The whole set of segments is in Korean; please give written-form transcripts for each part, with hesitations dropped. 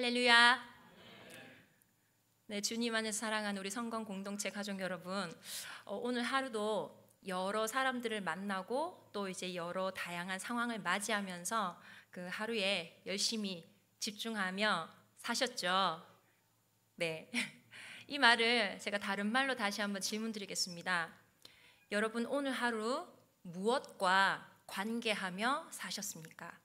할렐루야. 네, 주님 안에서 사랑하는 우리 성건 공동체 가족 여러분, 오늘 하루도 여러 사람들을 만나고 또 이제 여러 다양한 상황을 맞이하면서 그 하루에 열심히 집중하며 사셨죠? 네. 이 말을 제가 다른 말로 다시 한번 질문드리겠습니다. 여러분, 오늘 하루 무엇과 관계하며 사셨습니까?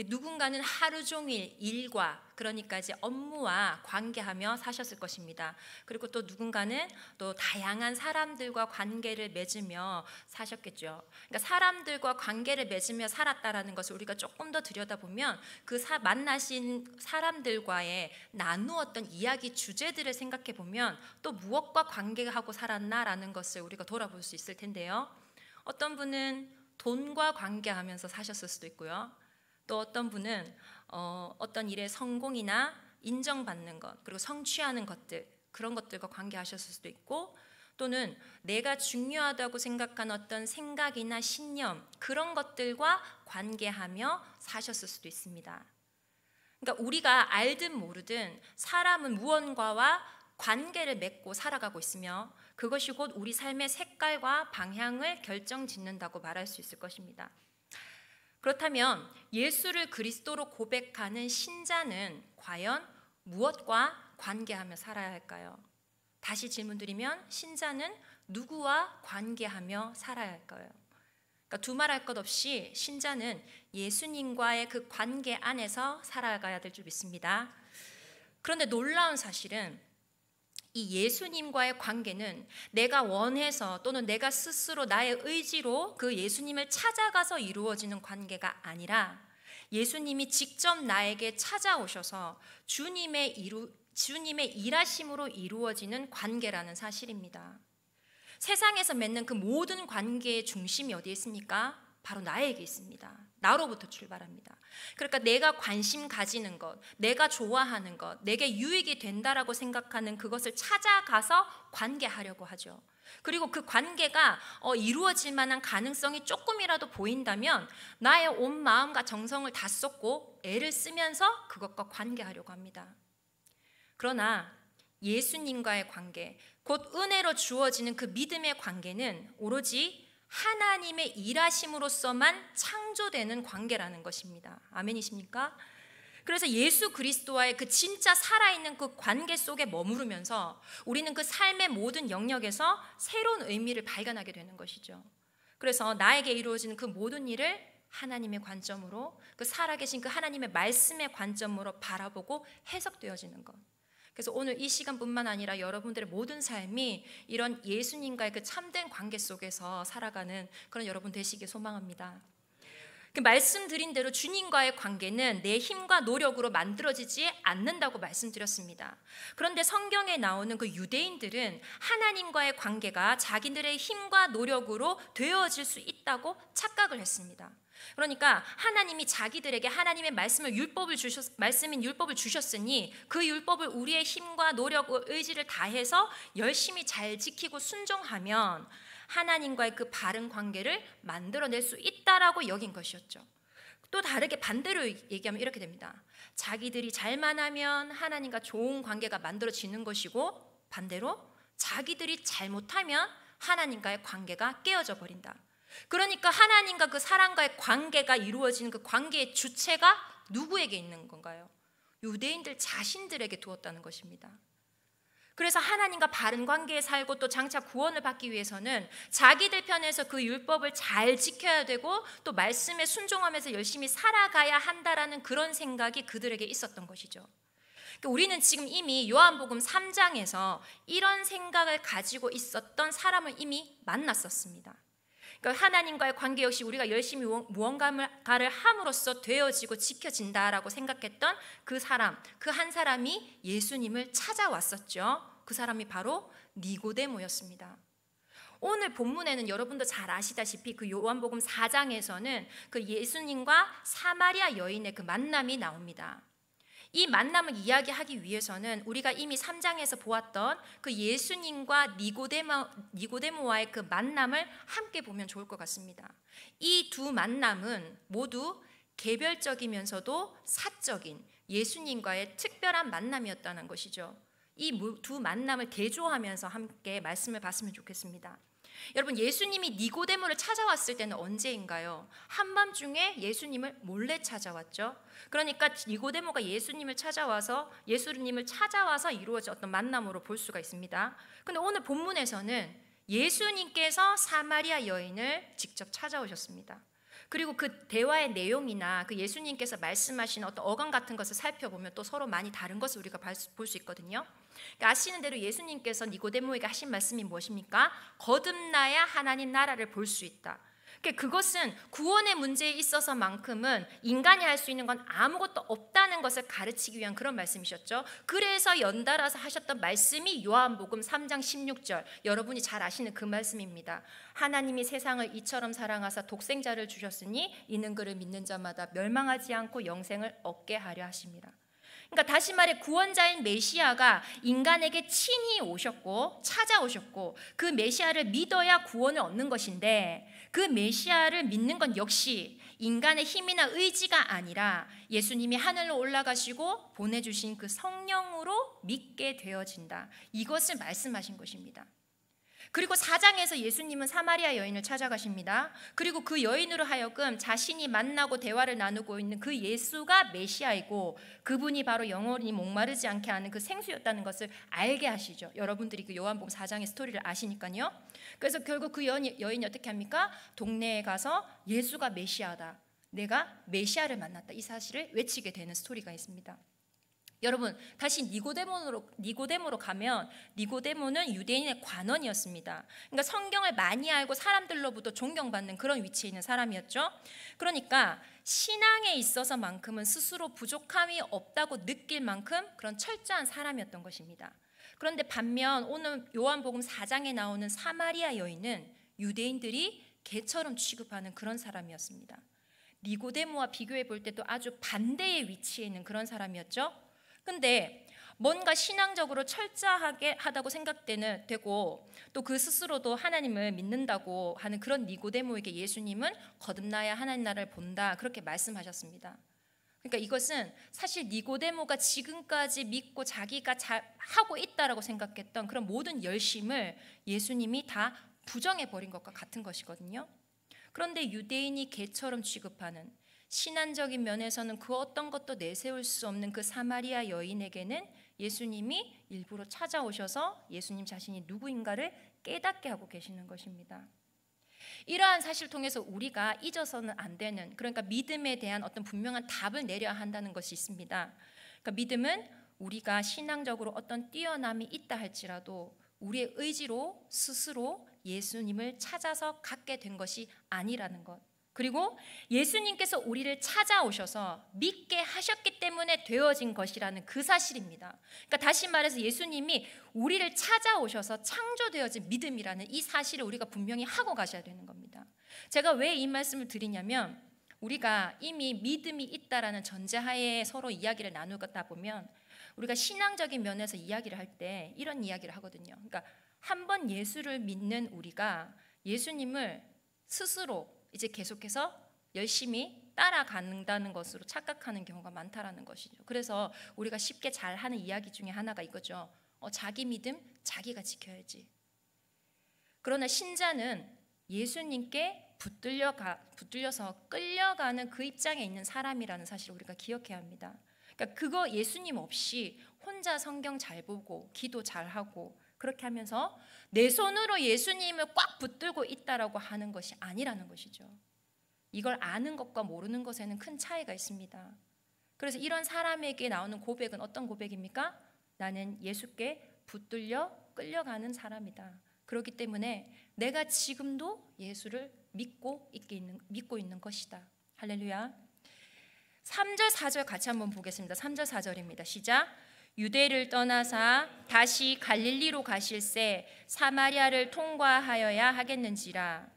누군가는 하루 종일 일과, 그러니까 이제 업무와 관계하며 사셨을 것입니다. 그리고 또 누군가는 또 다양한 사람들과 관계를 맺으며 사셨겠죠. 그러니까 사람들과 관계를 맺으며 살았다라는 것을 우리가 조금 더 들여다보면 그 만나신 사람들과의 나누었던 이야기 주제들을 생각해 보면 또 무엇과 관계하고 살았나라는 것을 우리가 돌아볼 수 있을 텐데요. 어떤 분은 돈과 관계하면서 사셨을 수도 있고요. 또 어떤 분은 어떤 일의 성공이나 인정받는 것, 그리고 성취하는 것들, 그런 것들과 관계하셨을 수도 있고, 또는 내가 중요하다고 생각한 어떤 생각이나 신념, 그런 것들과 관계하며 사셨을 수도 있습니다. 그러니까 우리가 알든 모르든 사람은 무언가와 관계를 맺고 살아가고 있으며 그것이 곧 우리 삶의 색깔과 방향을 결정짓는다고 말할 수 있을 것입니다. 그렇다면 예수를 그리스도로 고백하는 신자는 과연 무엇과 관계하며 살아야 할까요? 다시 질문드리면 신자는 누구와 관계하며 살아야 할까요? 그러니까 두말할 것 없이 신자는 예수님과의 그 관계 안에서 살아가야 될 줄 믿습니다. 그런데 놀라운 사실은 이 예수님과의 관계는 내가 원해서 또는 내가 스스로 나의 의지로 그 예수님을 찾아가서 이루어지는 관계가 아니라 예수님이 직접 나에게 찾아오셔서 주님의 일하심으로 이루어지는 관계라는 사실입니다. 세상에서 맺는 그 모든 관계의 중심이 어디에 있습니까? 바로 나에게 있습니다. 나로부터 출발합니다. 그러니까 내가 관심 가지는 것, 내가 좋아하는 것, 내게 유익이 된다라고 생각하는 그것을 찾아가서 관계하려고 하죠. 그리고 그 관계가 이루어질 만한 가능성이 조금이라도 보인다면 나의 온 마음과 정성을 다 쏟고 애를 쓰면서 그것과 관계하려고 합니다. 그러나 예수님과의 관계, 곧 은혜로 주어지는 그 믿음의 관계는 오로지 하나님의 일하심으로서만 창조되는 관계라는 것입니다. 아멘이십니까? 그래서 예수 그리스도와의 그 진짜 살아있는 그 관계 속에 머무르면서 우리는 그 삶의 모든 영역에서 새로운 의미를 발견하게 되는 것이죠. 그래서 나에게 이루어지는 그 모든 일을 하나님의 관점으로, 그 살아계신 그 하나님의 말씀의 관점으로 바라보고 해석되어지는 것. 그래서 오늘 이 시간뿐만 아니라 여러분들의 모든 삶이 이런 예수님과의 그 참된 관계 속에서 살아가는 그런 여러분 되시길 소망합니다. 그 말씀드린 대로 주님과의 관계는 내 힘과 노력으로 만들어지지 않는다고 말씀드렸습니다. 그런데 성경에 나오는 그 유대인들은 하나님과의 관계가 자기들의 힘과 노력으로 되어질 수 있다고 착각을 했습니다. 그러니까 하나님이 자기들에게 하나님의 말씀인 율법을 주셨으니 그 율법을 우리의 힘과 노력, 의지를 다해서 열심히 잘 지키고 순종하면 하나님과의 그 바른 관계를 만들어낼 수 있다라고 여긴 것이었죠. 또 다르게 반대로 얘기하면 이렇게 됩니다. 자기들이 잘만 하면 하나님과 좋은 관계가 만들어지는 것이고, 반대로 자기들이 잘못하면 하나님과의 관계가 깨어져 버린다. 그러니까 하나님과 그 사람과의 관계가 이루어지는 그 관계의 주체가 누구에게 있는 건가요? 유대인들 자신들에게 두었다는 것입니다. 그래서 하나님과 바른 관계에 살고 또 장차 구원을 받기 위해서는 자기들 편에서 그 율법을 잘 지켜야 되고 또 말씀에 순종하면서 열심히 살아가야 한다라는 그런 생각이 그들에게 있었던 것이죠. 우리는 지금 이미 요한복음 3장에서 이런 생각을 가지고 있었던 사람을 이미 만났었습니다. 그러니까 하나님과의 관계 역시 우리가 열심히 무언가를 함으로써 되어지고 지켜진다라고 생각했던 그 사람, 그 한 사람이 예수님을 찾아왔었죠. 그 사람이 바로 니고데모였습니다. 오늘 본문에는 여러분도 잘 아시다시피 그 요한복음 4장에서는 그 예수님과 사마리아 여인의 그 만남이 나옵니다. 이 만남을 이야기하기 위해서는 우리가 이미 3장에서 보았던 그 예수님과 니고데모와의 그 만남을 함께 보면 좋을 것 같습니다. 이 두 만남은 모두 개별적이면서도 사적인 예수님과의 특별한 만남이었다는 것이죠. 이 두 만남을 대조하면서 함께 말씀을 봤으면 좋겠습니다. 여러분, 예수님이 니고데모를 찾아왔을 때는 언제인가요? 한밤중에 예수님을 몰래 찾아왔죠. 그러니까 니고데모가 예수님을 찾아와서 이루어진 어떤 만남으로 볼 수가 있습니다. 근데 오늘 본문에서는 예수님께서 사마리아 여인을 직접 찾아오셨습니다. 그리고 그 대화의 내용이나 그 예수님께서 말씀하신 어떤 어감 같은 것을 살펴보면 또 서로 많이 다른 것을 우리가 볼 수 있거든요. 그러니까 아시는 대로 예수님께서 니고데모에게 하신 말씀이 무엇입니까? 거듭나야 하나님 나라를 볼 수 있다. 그것은 구원의 문제에 있어서만큼은 인간이 할 수 있는 건 아무것도 없다는 것을 가르치기 위한 그런 말씀이셨죠. 그래서 연달아서 하셨던 말씀이 요한복음 3장 16절, 여러분이 잘 아시는 그 말씀입니다. 하나님이 세상을 이처럼 사랑하사 독생자를 주셨으니 이는 그를 믿는 자마다 멸망하지 않고 영생을 얻게 하려 하심이라. 그러니까 다시 말해 구원자인 메시아가 인간에게 친히 오셨고 찾아오셨고 그 메시아를 믿어야 구원을 얻는 것인데, 그 메시아를 믿는 건 역시 인간의 힘이나 의지가 아니라 예수님이 하늘로 올라가시고 보내주신 그 성령으로 믿게 되어진다. 이것을 말씀하신 것입니다. 그리고 4장에서 예수님은 사마리아 여인을 찾아가십니다. 그리고 그 여인으로 하여금 자신이 만나고 대화를 나누고 있는 그 예수가 메시아이고 그분이 바로 영원히 목마르지 않게 하는 그 생수였다는 것을 알게 하시죠. 여러분들이 그 요한복음 4장의 스토리를 아시니까요. 그래서 결국 그 여인이 어떻게 합니까? 동네에 가서 예수가 메시아다, 내가 메시아를 만났다, 이 사실을 외치게 되는 스토리가 있습니다. 여러분, 다시 니고데모로 가면 니고데모는 유대인의 관원이었습니다. 그러니까 성경을 많이 알고 사람들로부터 존경받는 그런 위치에 있는 사람이었죠. 그러니까 신앙에 있어서만큼은 스스로 부족함이 없다고 느낄 만큼 그런 철저한 사람이었던 것입니다. 그런데 반면 오늘 요한복음 4장에 나오는 사마리아 여인은 유대인들이 개처럼 취급하는 그런 사람이었습니다. 니고데모와 비교해 볼 때도 아주 반대의 위치에 있는 그런 사람이었죠. 근데 뭔가 신앙적으로 철저하게 하다고 생각되고 또 그 스스로도 하나님을 믿는다고 하는 그런 니고데모에게 예수님은 거듭나야 하나님 나라를 본다, 그렇게 말씀하셨습니다. 그러니까 이것은 사실 니고데모가 지금까지 믿고 자기가 잘 하고 있다라고 생각했던 그런 모든 열심을 예수님이 다 부정해버린 것과 같은 것이거든요. 그런데 유대인이 개처럼 취급하는, 신앙적인 면에서는 그 어떤 것도 내세울 수 없는 그 사마리아 여인에게는 예수님이 일부러 찾아오셔서 예수님 자신이 누구인가를 깨닫게 하고 계시는 것입니다. 이러한 사실을 통해서 우리가 잊어서는 안 되는, 그러니까 믿음에 대한 어떤 분명한 답을 내려야 한다는 것이 있습니다. 그러니까 믿음은 우리가 신앙적으로 어떤 뛰어남이 있다 할지라도 우리의 의지로 스스로 예수님을 찾아서 갖게 된 것이 아니라는 것, 그리고 예수님께서 우리를 찾아오셔서 믿게 하셨기 때문에 되어진 것이라는 그 사실입니다. 그러니까 다시 말해서 예수님이 우리를 찾아오셔서 창조되어진 믿음이라는 이 사실을 우리가 분명히 하고 가셔야 되는 겁니다. 제가 왜 이 말씀을 드리냐면, 우리가 이미 믿음이 있다라는 전제하에 서로 이야기를 나누다 보면 우리가 신앙적인 면에서 이야기를 할 때 이런 이야기를 하거든요. 그러니까 한번 예수를 믿는 우리가 예수님을 스스로 이제 계속해서 열심히 따라간다는 것으로 착각하는 경우가 많다라는 것이죠. 그래서 우리가 쉽게 잘하는 이야기 중에 하나가 이거죠. 자기 믿음 자기가 지켜야지. 그러나 신자는 예수님께 붙들려서 끌려가는 그 입장에 있는 사람이라는 사실을 우리가 기억해야 합니다. 그러니까 그거 예수님 없이 혼자 성경 잘 보고 기도 잘하고 그렇게 하면서 내 손으로 예수님을 꽉 붙들고 있다라고 하는 것이 아니라는 것이죠. 이걸 아는 것과 모르는 것에는 큰 차이가 있습니다. 그래서 이런 사람에게 나오는 고백은 어떤 고백입니까? 나는 예수께 붙들려 끌려가는 사람이다. 그렇기 때문에 내가 지금도 예수를 믿고 있는 것이다. 할렐루야. 3절 4절 같이 한번 보겠습니다. 3절 4절입니다. 시작. 유대를 떠나사 다시 갈릴리로 가실새 사마리아를 통과하여야 하겠는지라.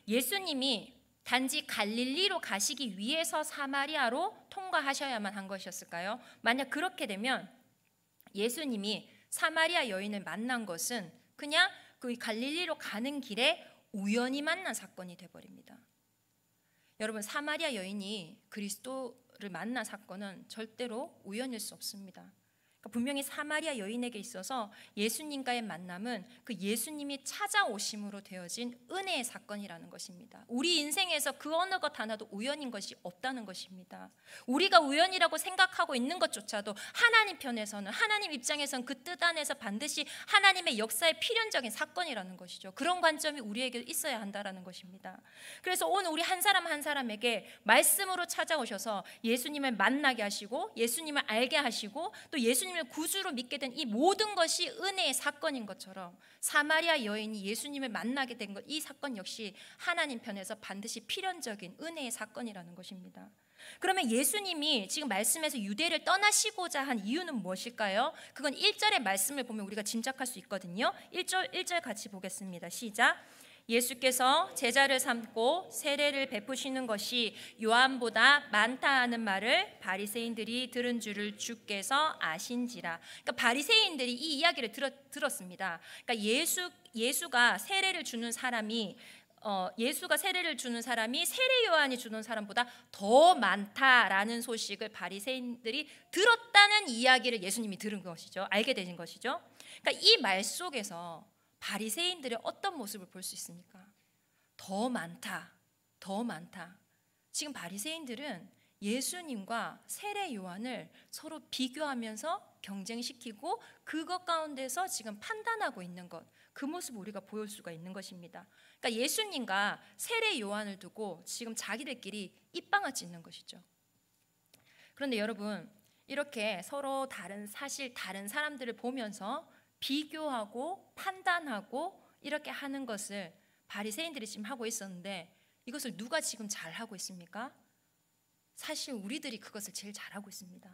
예수님이 단지 갈릴리로 가시기 위해서 사마리아로 통과하셔야만 한 것이었을까요? 만약 그렇게 되면 예수님이 사마리아 여인을 만난 것은 그냥 그 갈릴리로 가는 길에 우연히 만난 사건이 되어버립니다. 여러분, 사마리아 여인이 그리스도를 예수를 만난 사건은 절대로 우연일 수 없습니다. 그러니까 분명히 사마리아 여인에게 있어서 예수님과의 만남은 그 예수님이 찾아오심으로 되어진 은혜의 사건이라는 것입니다. 우리 인생에서 그 어느 것 하나도 우연인 것이 없다는 것입니다. 우리가 우연이라고 생각하고 있는 것조차도 하나님 편에서는, 하나님 입장에서는 그 뜻 안에서 반드시 하나님의 역사의 필연적인 사건이라는 것이죠. 그런 관점이 우리에게 있어야 한다는 것입니다. 그래서 오늘 우리 한 사람 한 사람에게 말씀으로 찾아오셔서 예수님을 만나게 하시고 예수님을 알게 하시고 또 예수님을 구주로 믿게 된 이 모든 것이 은혜의 사건인 것처럼 사마리아 여인이 예수님을 만나게 된 것, 이 사건 역시 하나님 편에서 반드시 필연적인 은혜의 사건이라는 것입니다. 그러면 예수님이 지금 말씀에서 유대를 떠나시고자 한 이유는 무엇일까요? 그건 1절의 말씀을 보면 우리가 짐작할 수 있거든요. 1절 같이 보겠습니다. 시작. 예수께서 제자를 삼고 세례를 베푸시는 것이 요한보다 많다 하는 말을 바리새인들이 들은 줄을 주께서 아신지라. 그러니까 바리새인들이 이 이야기를 들었습니다. 그러니까 예수가 세례를 주는 사람이 세례 요한이 주는 사람보다 더 많다라는 소식을 바리새인들이 들었다는 이야기를 예수님이 들은 것이죠. 알게 되는 것이죠. 그러니까 이 말 속에서 바리새인들의 어떤 모습을 볼 수 있습니까? 더 많다, 더 많다. 지금 바리새인들은 예수님과 세례 요한을 서로 비교하면서 경쟁시키고 그것 가운데서 지금 판단하고 있는 것, 그 모습을 우리가 보일 수가 있는 것입니다. 그러니까 예수님과 세례 요한을 두고 지금 자기들끼리 입방아 찢는 것이죠. 그런데 여러분, 이렇게 서로 다른 사람들을 보면서 비교하고 판단하고 이렇게 하는 것을 바리새인들이 지금 하고 있었는데 이것을 누가 지금 잘하고 있습니까? 사실 우리들이 그것을 제일 잘하고 있습니다.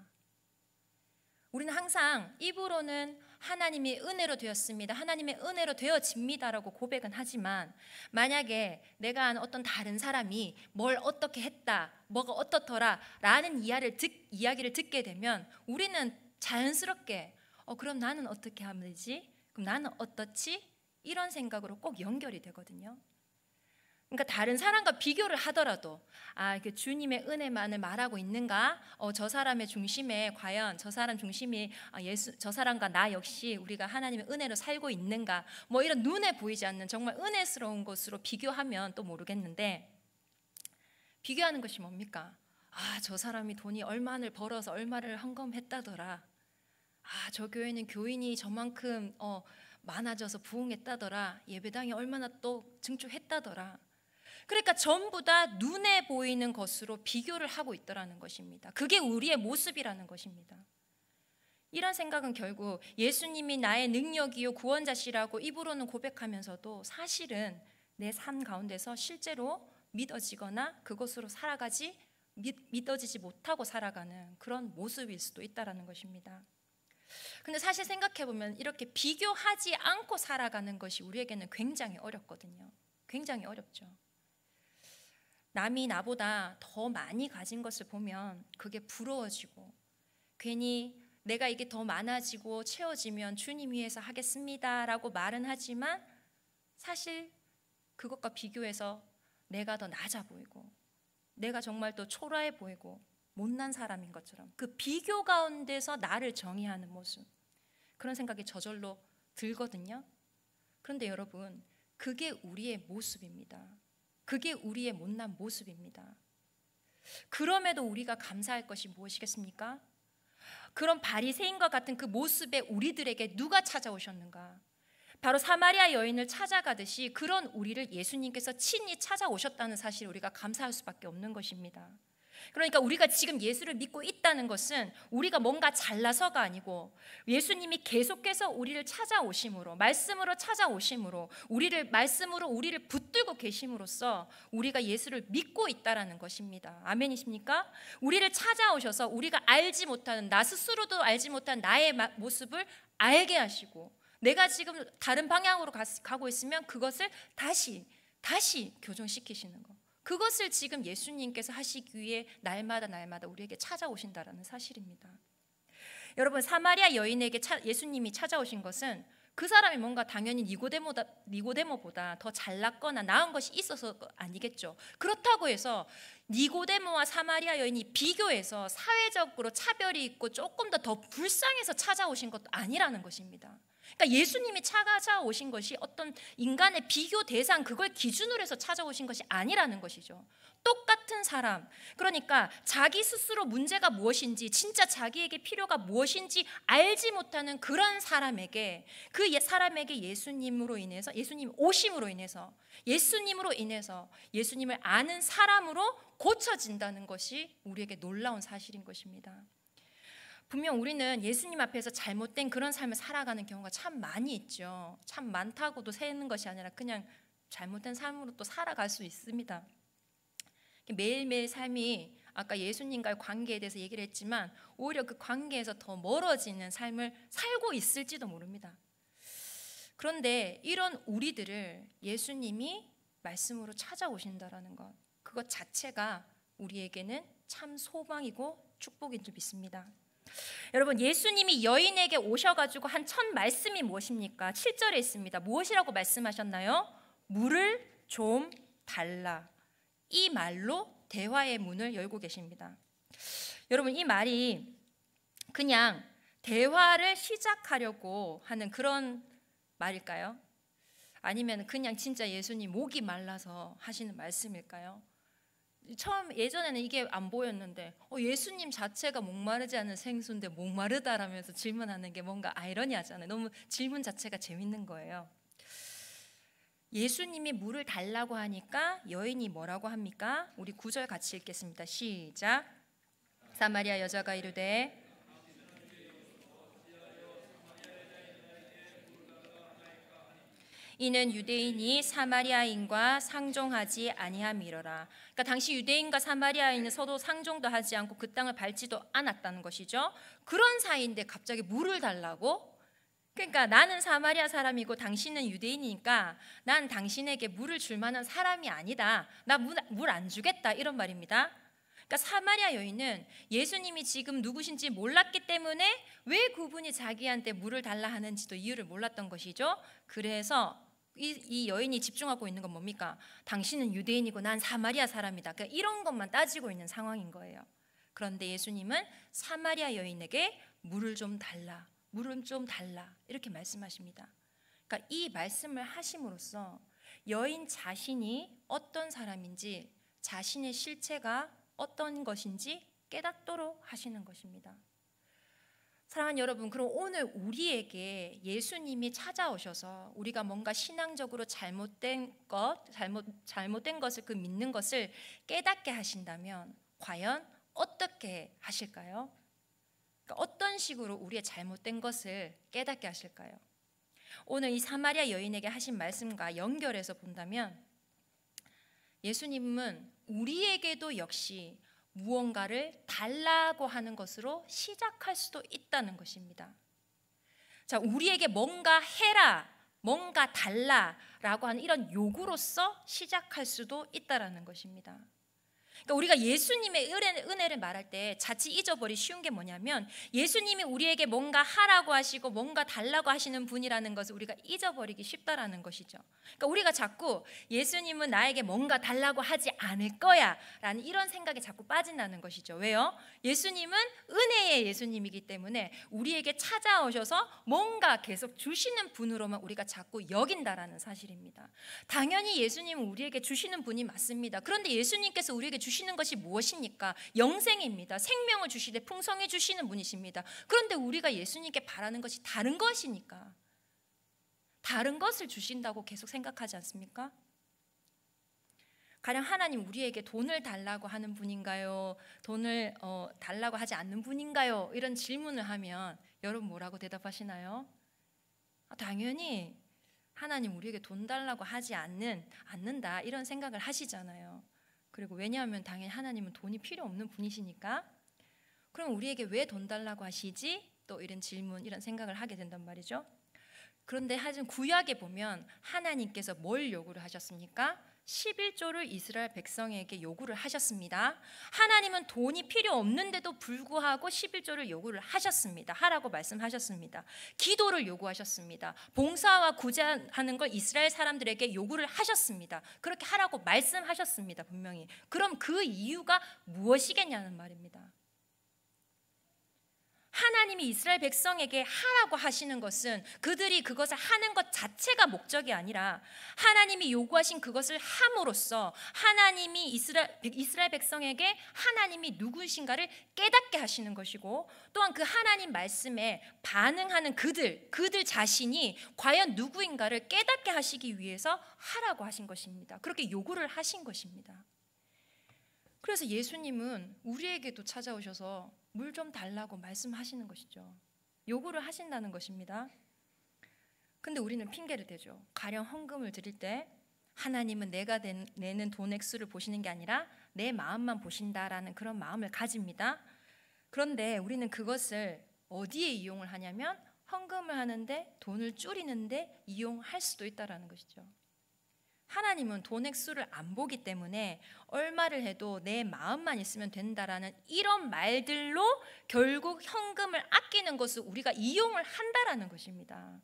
우리는 항상 입으로는 하나님이 은혜로 되었습니다, 하나님의 은혜로 되어집니다라고 고백은 하지만 만약에 내가 아는 어떤 다른 사람이 뭘 어떻게 했다, 뭐가 어떻더라 라는 이야기를 듣게 되면 우리는 자연스럽게 그럼 나는 어떻게 하면 되지? 그럼 나는 어떻지? 이런 생각으로 꼭 연결이 되거든요. 그러니까 다른 사람과 비교를 하더라도 이렇게 주님의 은혜만을 말하고 있는가? 저 사람의 중심에 과연 저 사람 중심이 저 사람과 나 역시 우리가 하나님의 은혜로 살고 있는가? 뭐 이런 눈에 보이지 않는 정말 은혜스러운 것으로 비교하면 또 모르겠는데 비교하는 것이 뭡니까? 저 사람이 돈이 얼마를 벌어서 얼마를 헌금했다더라. 저 교회는 교인이 저만큼 많아져서 부흥했다더라. 예배당이 얼마나 또 증축했다더라. 그러니까 전부 다 눈에 보이는 것으로 비교를 하고 있더라는 것입니다. 그게 우리의 모습이라는 것입니다. 이런 생각은 결국 예수님이 나의 능력이요 구원자시라고 입으로는 고백하면서도 사실은 내 삶 가운데서 실제로 믿어지거나 그것으로 믿어지지 못하고 살아가는 그런 모습일 수도 있다는 것입니다. 근데 사실 생각해보면 이렇게 비교하지 않고 살아가는 것이 우리에게는 굉장히 어렵거든요. 굉장히 어렵죠. 남이 나보다 더 많이 가진 것을 보면 그게 부러워지고 괜히 내가 이게 더 많아지고 채워지면 주님 위해서 하겠습니다 라고 말은 하지만 사실 그것과 비교해서 내가 더 낮아 보이고 내가 정말 더 초라해 보이고 못난 사람인 것처럼 그 비교 가운데서 나를 정의하는 모습, 그런 생각이 저절로 들거든요. 그런데 여러분, 그게 우리의 모습입니다. 그게 우리의 못난 모습입니다. 그럼에도 우리가 감사할 것이 무엇이겠습니까? 그런 바리새인과 같은 그 모습에 우리들에게 누가 찾아오셨는가? 바로 사마리아 여인을 찾아가듯이 그런 우리를 예수님께서 친히 찾아오셨다는 사실을 우리가 감사할 수밖에 없는 것입니다. 그러니까 우리가 지금 예수를 믿고 있다는 것은 우리가 뭔가 잘나서가 아니고 예수님이 계속해서 우리를 찾아오심으로, 말씀으로 찾아오심으로, 말씀으로 우리를 붙들고 계심으로써 우리가 예수를 믿고 있다는 것입니다. 아멘이십니까? 우리를 찾아오셔서 우리가 알지 못하는, 나 스스로도 알지 못한 나의 모습을 알게 하시고 내가 지금 다른 방향으로 가고 있으면 그것을 다시 교정시키시는 것, 그것을 지금 예수님께서 하시기 위해 날마다 우리에게 찾아오신다는 사실입니다. 여러분, 사마리아 여인에게 예수님이 찾아오신 것은 그 사람이 뭔가 당연히 니고데모보다 더 잘났거나 나은 것이 있어서 아니겠죠. 그렇다고 해서 니고데모와 사마리아 여인이 비교해서 사회적으로 차별이 있고 조금 더 불쌍해서 찾아오신 것도 아니라는 것입니다. 그러니까 예수님이 찾아오신 것이 어떤 인간의 비교 대상, 그걸 기준으로 해서 찾아오신 것이 아니라는 것이죠. 똑같은 사람, 그러니까 자기 스스로 문제가 무엇인지, 진짜 자기에게 필요가 무엇인지 알지 못하는 그런 사람에게, 그 사람에게 예수님으로 인해서, 예수님 오심으로 인해서, 예수님으로 인해서 예수님을 아는 사람으로 고쳐진다는 것이 우리에게 놀라운 사실인 것입니다. 분명 우리는 예수님 앞에서 잘못된 그런 삶을 살아가는 경우가 참 많이 있죠. 참 많다고도 세는 것이 아니라 그냥 잘못된 삶으로 또 살아갈 수 있습니다. 매일매일 삶이 아까 예수님과의 관계에 대해서 얘기를 했지만 오히려 그 관계에서 더 멀어지는 삶을 살고 있을지도 모릅니다. 그런데 이런 우리들을 예수님이 말씀으로 찾아오신다라는 것, 그것 자체가 우리에게는 참 소망이고 축복인 줄 믿습니다. 여러분, 예수님이 여인에게 오셔가지고 한 첫 말씀이 무엇입니까? 7절에 있습니다. 무엇이라고 말씀하셨나요? 물을 좀 달라. 이 말로 대화의 문을 열고 계십니다. 여러분, 이 말이 그냥 대화를 시작하려고 하는 그런 말일까요? 아니면 그냥 진짜 예수님 목이 말라서 하시는 말씀일까요? 예전에는 이게 안 보였는데 예수님 자체가 목마르지 않은 생수인데 목마르다라면서 질문하는 게 뭔가 아이러니하잖아요. 너무 질문 자체가 재밌는 거예요. 예수님이 물을 달라고 하니까 여인이 뭐라고 합니까? 우리 9절 같이 읽겠습니다. 시작. 사마리아 여자가 이르되 이는 유대인이 사마리아인과 상종하지 아니함이로라. 그러니까 당시 유대인과 사마리아인은 서로 상종도 하지 않고 그 땅을 밟지도 않았다는 것이죠. 그런 사이인데 갑자기 물을 달라고? 그러니까 나는 사마리아 사람이고 당신은 유대인이니까 난 당신에게 물을 줄 만한 사람이 아니다. 나 물 안 주겠다, 이런 말입니다. 그러니까 사마리아 여인은 예수님이 지금 누구신지 몰랐기 때문에 왜 그분이 자기한테 물을 달라 하는지도 이유를 몰랐던 것이죠. 그래서 이 여인이 집중하고 있는 건 뭡니까? 당신은 유대인이고 난 사마리아 사람이다. 그러니까 이런 것만 따지고 있는 상황인 거예요. 그런데 예수님은 사마리아 여인에게 물을 좀 달라, 물을 좀 달라, 이렇게 말씀하십니다. 그러니까 이 말씀을 하심으로써 여인 자신이 어떤 사람인지, 자신의 실체가 어떤 것인지 깨닫도록 하시는 것입니다. 사랑하는 여러분, 그럼 오늘 우리에게 예수님이 찾아오셔서 우리가 뭔가 신앙적으로 잘못된 것을 그 믿는 것을 깨닫게 하신다면 과연 어떻게 하실까요? 그러니까 어떤 식으로 우리의 잘못된 것을 깨닫게 하실까요? 오늘 이 사마리아 여인에게 하신 말씀과 연결해서 본다면 예수님은 우리에게도 역시 무언가를 달라고 하는 것으로 시작할 수도 있다는 것입니다. 자, 우리에게 뭔가 해라, 뭔가 달라라고 하는 이런 요구로서 시작할 수도 있다는 것입니다. 그러니까 우리가 예수님의 은혜를 말할 때 자칫 잊어버리기 쉬운 게 뭐냐면 예수님이 우리에게 뭔가 하라고 하시고 뭔가 달라고 하시는 분이라는 것을 우리가 잊어버리기 쉽다라는 것이죠. 그러니까 우리가 자꾸 예수님은 나에게 뭔가 달라고 하지 않을 거야 라는 이런 생각에 자꾸 빠진다는 것이죠. 왜요? 예수님은 은혜의 예수님이기 때문에 우리에게 찾아오셔서 뭔가 계속 주시는 분으로만 우리가 자꾸 여긴다라는 사실입니다. 당연히 예수님은 우리에게 주시는 분이 맞습니다. 그런데 예수님께서 우리에게 주시는 것이 무엇입니까? 영생입니다. 생명을 주시되 풍성해 주시는 분이십니다. 그런데 우리가 예수님께 바라는 것이 다른 것이니까 다른 것을 주신다고 계속 생각하지 않습니까? 가령 하나님 우리에게 돈을 달라고 하는 분인가요? 돈을 달라고 하지 않는 분인가요? 이런 질문을 하면 여러분 뭐라고 대답하시나요? 당연히 하나님 우리에게 돈 달라고 하지 않는다 이런 생각을 하시잖아요. 그리고 왜냐하면 당연히 하나님은 돈이 필요 없는 분이시니까. 그럼 우리에게 왜 돈 달라고 하시지? 또 이런 질문, 이런 생각을 하게 된단 말이죠. 그런데 하지만 구약에 보면 하나님께서 뭘 요구를 하셨습니까? 11조를 이스라엘 백성에게 요구를 하셨습니다. 하나님은 돈이 필요 없는데도 불구하고 11조를 요구를 하셨습니다. 하라고 말씀하셨습니다. 기도를 요구하셨습니다. 봉사와 구제하는 걸 이스라엘 사람들에게 요구를 하셨습니다. 그렇게 하라고 말씀하셨습니다. 분명히. 그럼 그 이유가 무엇이겠냐는 말입니다. 하나님이 이스라엘 백성에게 하라고 하시는 것은 그들이 그것을 하는 것 자체가 목적이 아니라 하나님이 요구하신 그것을 함으로써 하나님이 이스라엘 백성에게 하나님이 누구이신가를 깨닫게 하시는 것이고, 또한 그 하나님 말씀에 반응하는 그들 자신이 과연 누구인가를 깨닫게 하시기 위해서 하라고 하신 것입니다. 그렇게 요구를 하신 것입니다. 그래서 예수님은 우리에게도 찾아오셔서 물 좀 달라고 말씀하시는 것이죠. 요구를 하신다는 것입니다. 근데 우리는 핑계를 대죠. 가령 헌금을 드릴 때 하나님은 내가 내는 돈 액수를 보시는 게 아니라 내 마음만 보신다라는 그런 마음을 가집니다. 그런데 우리는 그것을 어디에 이용을 하냐면 헌금을 하는데 돈을 줄이는데 이용할 수도 있다라는 것이죠. 하나님은 돈 액수를 안 보기 때문에 얼마를 해도 내 마음만 있으면 된다라는 이런 말들로 결국 현금을 아끼는 것을 우리가 이용을 한다라는 것입니다.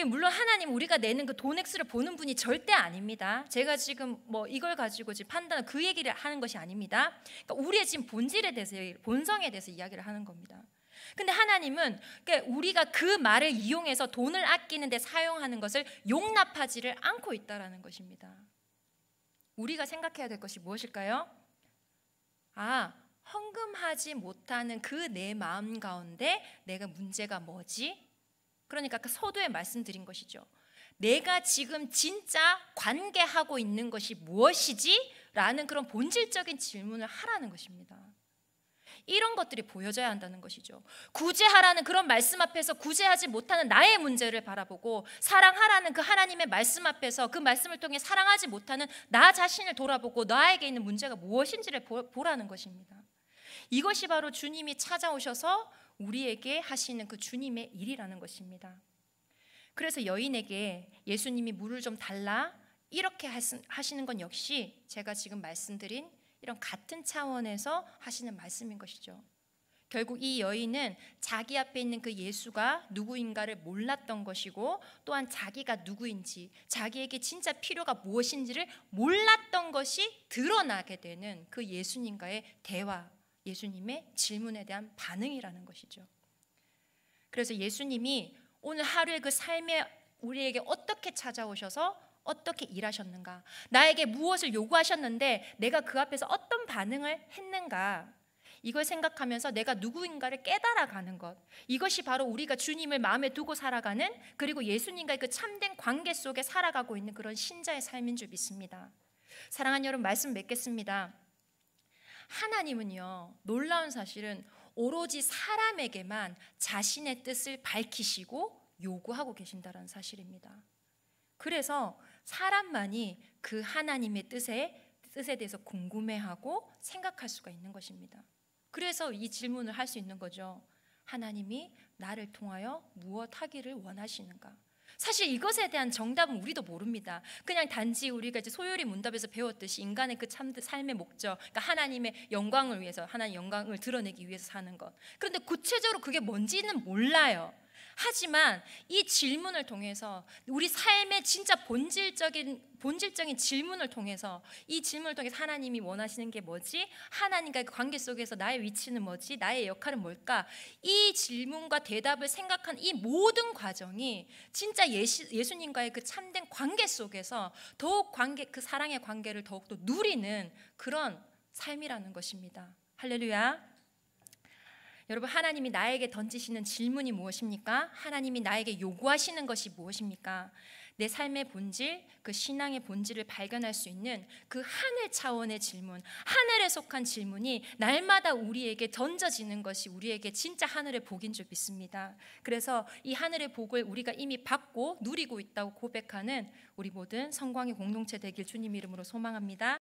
물론 하나님 우리가 내는 그 돈 액수를 보는 분이 절대 아닙니다. 제가 지금 이걸 가지고 지금 판단 그 얘기를 하는 것이 아닙니다. 그러니까 우리의 지금 본질에 대해서, 본성에 대해서 이야기를 하는 겁니다. 근데 하나님은 우리가 그 말을 이용해서 돈을 아끼는 데 사용하는 것을 용납하지를 않고 있다라는 것입니다. 우리가 생각해야 될 것이 무엇일까요? 헌금하지 못하는 그 내 마음 가운데 내가 문제가 뭐지? 그러니까 아까 서두에 말씀드린 것이죠. 내가 지금 진짜 관계하고 있는 것이 무엇이지? 라는 그런 본질적인 질문을 하라는 것입니다. 이런 것들이 보여져야 한다는 것이죠. 구제하라는 그런 말씀 앞에서 구제하지 못하는 나의 문제를 바라보고, 사랑하라는 그 하나님의 말씀 앞에서 그 말씀을 통해 사랑하지 못하는 나 자신을 돌아보고 나에게 있는 문제가 무엇인지를 보라는 것입니다. 이것이 바로 주님이 찾아오셔서 우리에게 하시는 그 주님의 일이라는 것입니다. 그래서 여인에게 예수님이 물을 좀 달라 이렇게 하시는 건 역시 제가 지금 말씀드린 이런 같은 차원에서 하시는 말씀인 것이죠. 결국 이 여인은 자기 앞에 있는 그 예수가 누구인가를 몰랐던 것이고, 또한 자기가 누구인지, 자기에게 진짜 필요가 무엇인지를 몰랐던 것이 드러나게 되는 그 예수님과의 대화, 예수님의 질문에 대한 반응이라는 것이죠. 그래서 예수님이 오늘 하루의 그 삶에 우리에게 어떻게 찾아오셔서 어떻게 일하셨는가, 나에게 무엇을 요구하셨는데 내가 그 앞에서 어떤 반응을 했는가, 이걸 생각하면서 내가 누구인가를 깨달아가는 것, 이것이 바로 우리가 주님을 마음에 두고 살아가는, 그리고 예수님과의 그 참된 관계 속에 살아가고 있는 그런 신자의 삶인 줄 믿습니다. 사랑하는 여러분, 말씀 맺겠습니다. 하나님은요, 놀라운 사실은 오로지 사람에게만 자신의 뜻을 밝히시고 요구하고 계신다는 사실입니다. 그래서 사람만이 그 하나님의 뜻에 대해서 궁금해하고 생각할 수가 있는 것입니다. 그래서 이 질문을 할 수 있는 거죠. 하나님이 나를 통하여 무엇 하기를 원하시는가? 사실 이것에 대한 정답은 우리도 모릅니다. 그냥 단지 우리가 이제 소요리 문답에서 배웠듯이 인간의 그 삶의 목적, 그러니까 하나님의 영광을 위해서, 하나님의 영광을 드러내기 위해서 사는 것. 그런데 구체적으로 그게 뭔지는 몰라요. 하지만 이 질문을 통해서 우리 삶의 진짜 본질적인 질문을 통해서, 이 질문을 통해서 하나님이 원하시는 게 뭐지? 하나님과의 관계 속에서 나의 위치는 뭐지? 나의 역할은 뭘까? 이 질문과 대답을 생각한 이 모든 과정이 진짜 예수님과의 그 참된 관계 속에서 더욱 그 사랑의 관계를 더욱더 누리는 그런 삶이라는 것입니다. 할렐루야. 여러분, 하나님이 나에게 던지시는 질문이 무엇입니까? 하나님이 나에게 요구하시는 것이 무엇입니까? 내 삶의 본질, 그 신앙의 본질을 발견할 수 있는 그 하늘 차원의 질문, 하늘에 속한 질문이 날마다 우리에게 던져지는 것이 우리에게 진짜 하늘의 복인 줄 믿습니다. 그래서 이 하늘의 복을 우리가 이미 받고 누리고 있다고 고백하는 우리 모든 성광의 공동체 되길 주님 이름으로 소망합니다.